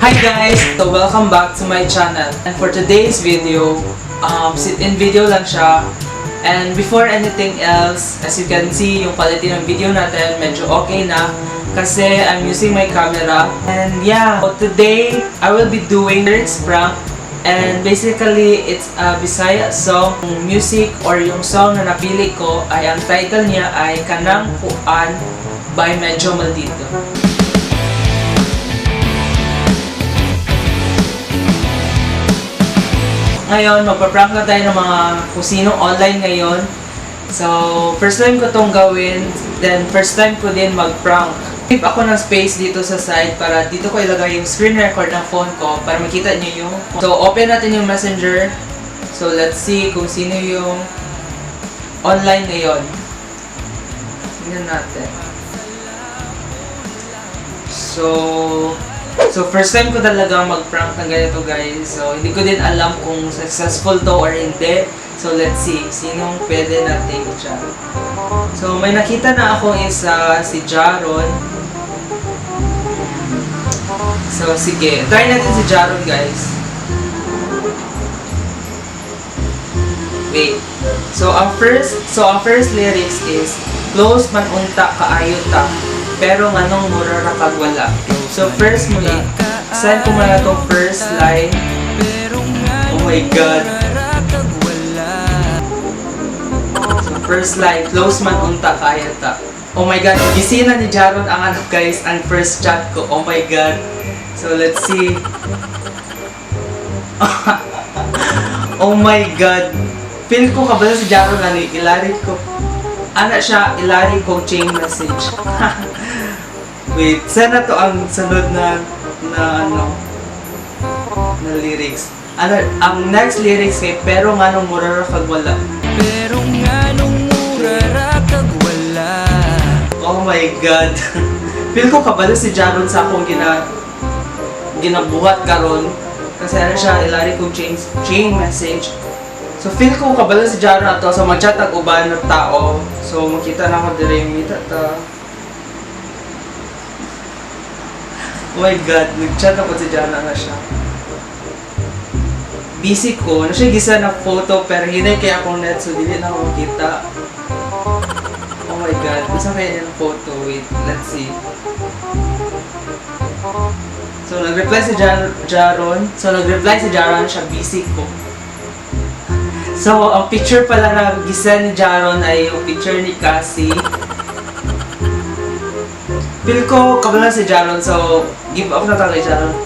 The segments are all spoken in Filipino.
Hi guys! So welcome back to my channel. And for today's video, sit-in video lang siya. And before anything else, as you can see, yung quality ng video natin medyo okay na kasi I'm using my camera. And yeah, so today I will be doing lyrics prank. And basically, it's a Bisaya song. Yung music or yung song na napili ko ay ang title niya ay Kanang Kuan by MEDYO Maldito. Ngayon, magpa-prank na tayo ng mga kung sino online ngayon. So, first time ko tong gawin, then first time ko din mag-prank. Keep ako ng space dito sa side para dito ko ilagay yung screen record ng phone ko para makita nyo yung... So, open natin yung messenger. So, let's see kung sino yung online ngayon. Tingnan natin. So first time ko talaga mag-prank ng ganito guys. So hindi ko din alam kung successful to or hindi. So let's see, sinong pwede natin i-chat. So may nakita na ako isa, si Jaron. So sige, try natin si Jaron guys. Wait. So ang first lyrics is close man unta kaayo ta, pero nganong mura ra kag wala. So first muna, send ko muna itong first line. Oh my god. So first line, close man unta kaya ta. Oh my god, gisina ni Jaron ang guys, ang first chat ko. Oh my god. So let's see. Oh my god. Feel ko kabala si Jaron ilari ko. Siya, ilari ko chain message. Wait, sana to ang sunod na lyrics. Ang next lyrics kay pero nga nung mura ra kag wala. Pero nga nung mura ra kag wala. Oh my god. Feel ko kabalo si Jaron sa akong ginabuhat karon kasi siya ilari kong chain message. So feel ko kabalo si Jaron ato sa mag-chat ang uban na tao. So makita na ako dire yung mita ta. Oh my god, nag-chat ako si Jana na siya. Busy ko, siya gisa na photo pero hinay kaya akong net so dili na ako makita. Oh my god, gusto kaya yung photo. Wait, let's see. So nag-reply si Jaron. Siya busy ko. So ang picture pala na gisa ni Jaron ay yung picture ni Cassie. Feel ko kabala si Jaron, so give up na tayo kay Jaron.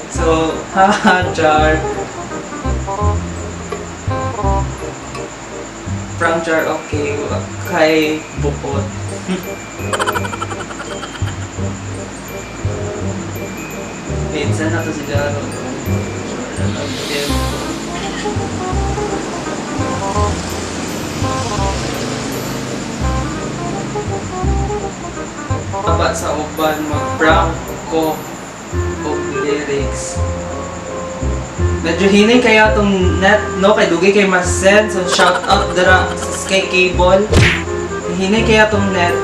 So, haha, Jar. Prank Jar, okay. Kay Bukot. Wait, saan na to si Jaron? Dapat sa uban mag-prank ko og lyrics. Medyo hinay kaya itong net, no? Kay dugay kay mas-send. So shout out dara sa Sky Cable. Hinay kaya itong net.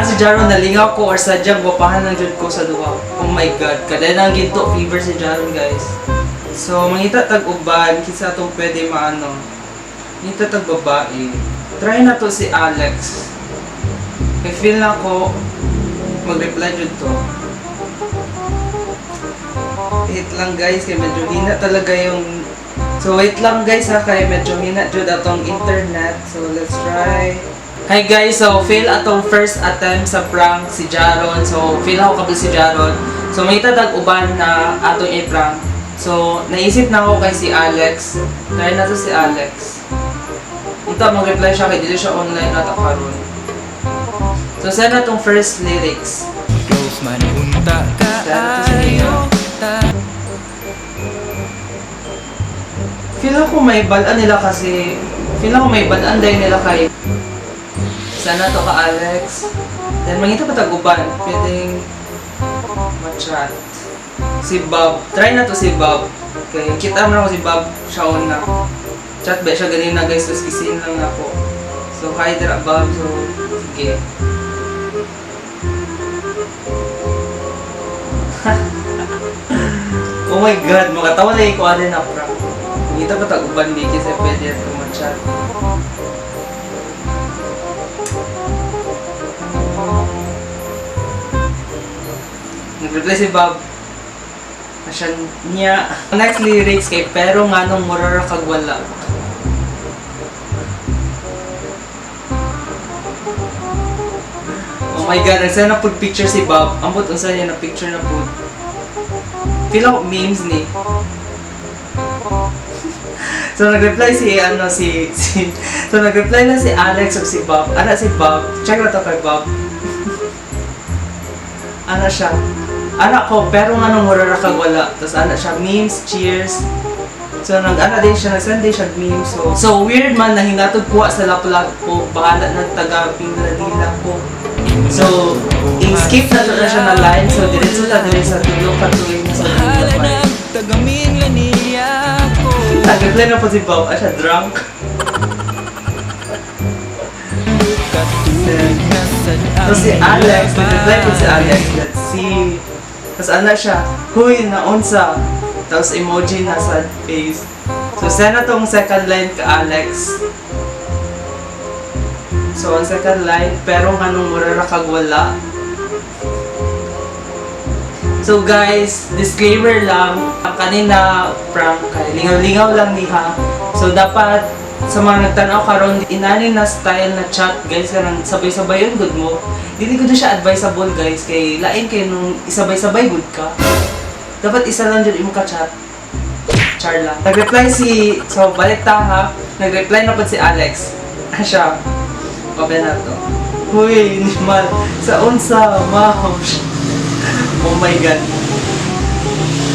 Si Jaron nalingaw ko or sadyang guwapahan ng jud ko sa duha. Oh my god, kada nang ginto fever si Jaron guys. So mangita tag uban kinsa atong pwede maano. Mangita tag babae. Try na to si Alex. I feel na ko mag-reply dyan to. Wait lang guys, kaya medyo hina talaga yung... So wait lang guys ha, kaya medyo hina dyan atong internet. So let's try. Hi guys, so fail atong first attempt sa prank si Jaron. So fail ako kabel si Jaron. So may tadag uban na atong i-prank. So naisip na ako kay si Alex. Try na to si Alex. Ito, mag-reply siya kay dito siya online na karon. So, send na itong first lyrics. Close man unta kaayo ta. Feel ako may balaan nila kasi... Feel ako may balaan dahil nila kay... Sana to ka Alex. Then, mangita pa taguban. Pwedeng... ma-chat. Si Bob. Try na to si Bob. Okay, kita mo na ako si Bob. Siya na. Chat ba siya ganina guys, tapos gisin lang ako. So So, hi there above. So, sige. Oh my god, makatawa na yung kuha na prank. Kita ba tag-uban di kasi pwede ito mag-chat. Nag-reply si Bob. Asya niya. Next lyrics kay pero nga nung murara kag wala. Oh my god, nagsaya na pud picture si Bob. Ambot unsa niya na picture na pud. Feel ako memes ni. So nag-reply so nag-reply na si Alex o si Bob. Ana si Bob. Check na to kay Bob. Ana siya. Ana ko pero nga nung murara kag wala. Tapos ana siya memes, cheers. So nag-ana din siya, nag-send din siya memes. So weird man na hingatod kuha sa laplag ko. Bahala ng taga-Pingladila ko. So, i-skip na to na siya na line. So, diretso na din sa tulong katuloy na sa tulong. Nag-reply na po si Bob. Siya drunk. So, si Alex. Nag-reply po si Alex. Let's see. Tapos ano siya. Huy, naunsa. Tapos emoji na sad face. So, send na tong second line ka Alex. So, ang second line, pero nga nung murara kag wala. So guys, disclaimer lang, ang kanina prank kay lingaw-lingaw lang niha. So dapat sa mga nagtanaw karon inani na style na chat guys kanang sabay-sabay yun good mo. Dili ko na siya advisable guys kay lain kay nung isabay-sabay good ka. Dapat isa lang jud imong ka chat. Char lang. Nag-reply so balik ta ha. Nag-reply na pud si Alex. Siya. Open na to. Huy, nimal. Sa unsa, mahosh. Oh my god.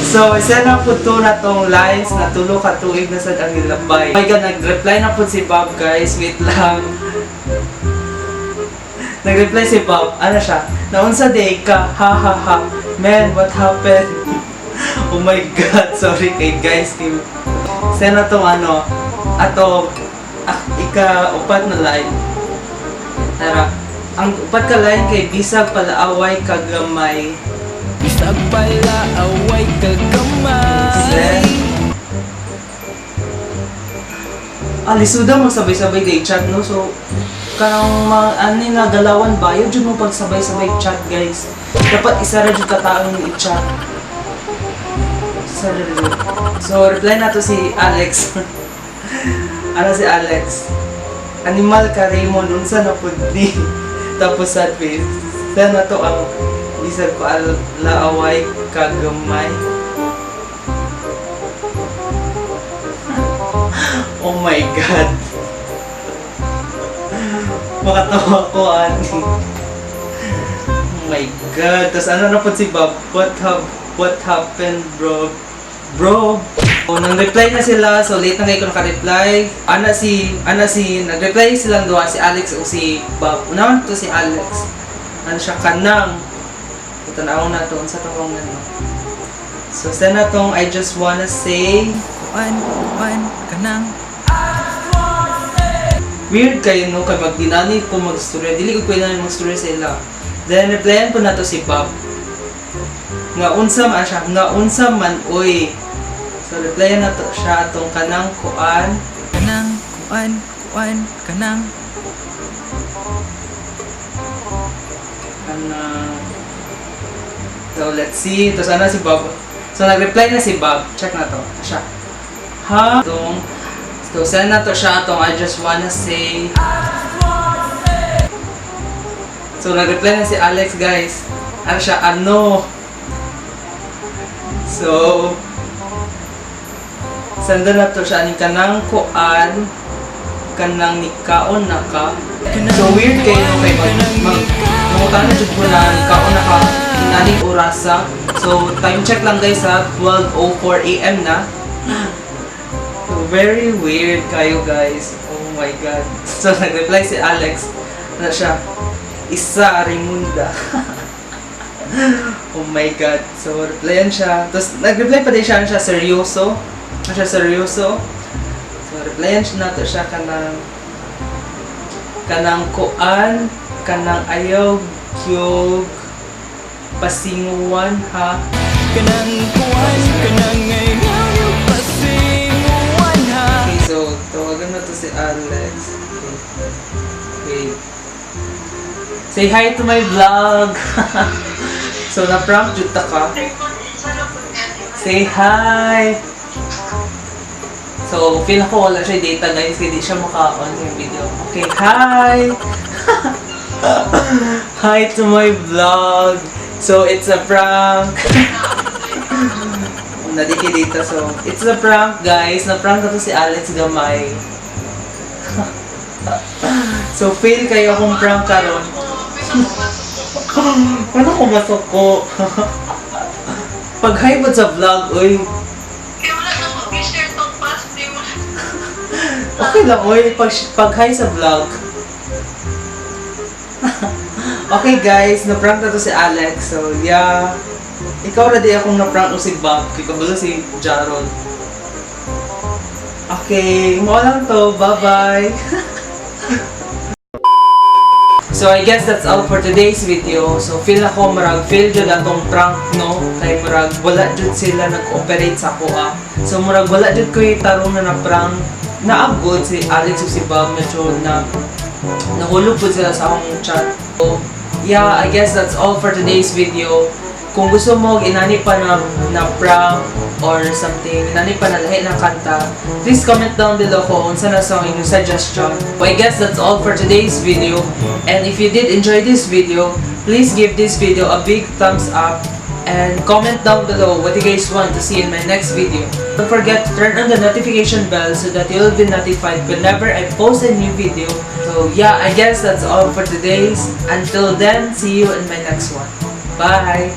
So, isa na po to na tong lines na tulo ka tuig na sa ang nilabay. Oh my god, nag-reply na po si Bob guys. Wait lang. Nag-reply si Bob. Ano siya? Naunsa day ka? Ha ha ha. Man, what happened? Oh my god. Sorry kay guys. Isa na tong ano. Ato. Ika-upat na line. Tara, ang upat ka line kay bisag palaaway kagamay. Bisag palaaway kagamay. Lisuda magsabay-sabay day chat no. So kanang ani na galawan ba yun mo pagsabay-sabay chat guys. Dapat isa ra jud ka taong i-chat. So reply na to si Alex. Ano si Alex? Animal ka Raymond, unsa na pud ni. Tapos sad face. Sana to ang bisag ko laaway kagamay. Oh my god. Makatawa ko ani. Oh my god. Tapos ano na pud si Bob? What happened bro? So, nag-reply na sila, so late na kayo ko naka-reply. Nag-reply silang dua, si Alex o si Bob. Unawan to si Alex. Ano siya, kanang. Ito na ako na to, sa tawang ano. So, send na tong I just wanna say. Kanang. Weird kayo no, kay magdinani ko mag-story. Dili ko pwede na mag-story sa ila. Then, replyan po na to si Bob. Nga unsa man siya, nga unsa man, uy. So, replyan na to siya atong kanang kuan. Kanang kuan, kanang. So, let's see. Tapos ano si Bob? So, nag-reply na si Bob. Check na to. Siya. Ha? So, send na to siya atong I just wanna say. So, nag-reply na si Alex, guys. Ano siya? Ano? So, senda na to siya ni kanang kuan, kanang nikaon na ka. So, weird kayo kay mangutan na dyan po na nikaon na ka inaning orasa. So, time check lang guys ha, 12:04 AM na. So, very weird kayo guys. Oh my god. So, nag-reply si Alex. Ano siya? Isa Raymunda. Oh my god. So, replyan siya. Tapos, nag-reply pa din siya. Ano siya? Seryoso. So, replyan siya na to siya Kanang kuan, kanang ayaw, kyog, pasinguan ha. Kanang kuan, kanang ngayon pasinguan ha. Okay, so tawagan na to si Alex. Okay. Say hi to my vlog. So na-prank jud ta ka. Say hi. So feel ko wala siya data guys, kaya di siya maka-on yung video. Okay, hi. Hi to my vlog. So it's a prank. Nadiki dito, so it's a prank guys. Na-prank na to si Alex gamay. So feel kayo akong prank karon. Paano ko masuko? Pag hi mo sa vlog, uy. Okay lang, uy. Pag hi sa vlog. Okay guys, na-prank na to si Alex. So yeah. Ikaw na di akong na-prank si Bob. Kikagulo si Jarod. Okay, mo lang to. Bye-bye. So I guess that's all for today's video. So feel ako marag feel jud atong prank no kay marag wala jud sila nag-ooperate sa kuha. So marag wala jud ko tarong na prank na abot si Alex ug si Bob medyo na nahulog po sila sa akong chat. So yeah, I guess that's all for today's video. Kung gusto mo inani pa na prank or something, inani pa na lahi ng kanta, please comment down below kung unsa na song inyong suggestion. So I guess that's all for today's video. And if you did enjoy this video, please give this video a big thumbs up and comment down below what you guys want to see in my next video. Don't forget to turn on the notification bell so that you'll be notified whenever I post a new video. So yeah, I guess that's all for today's. Until then, see you in my next one. Bye!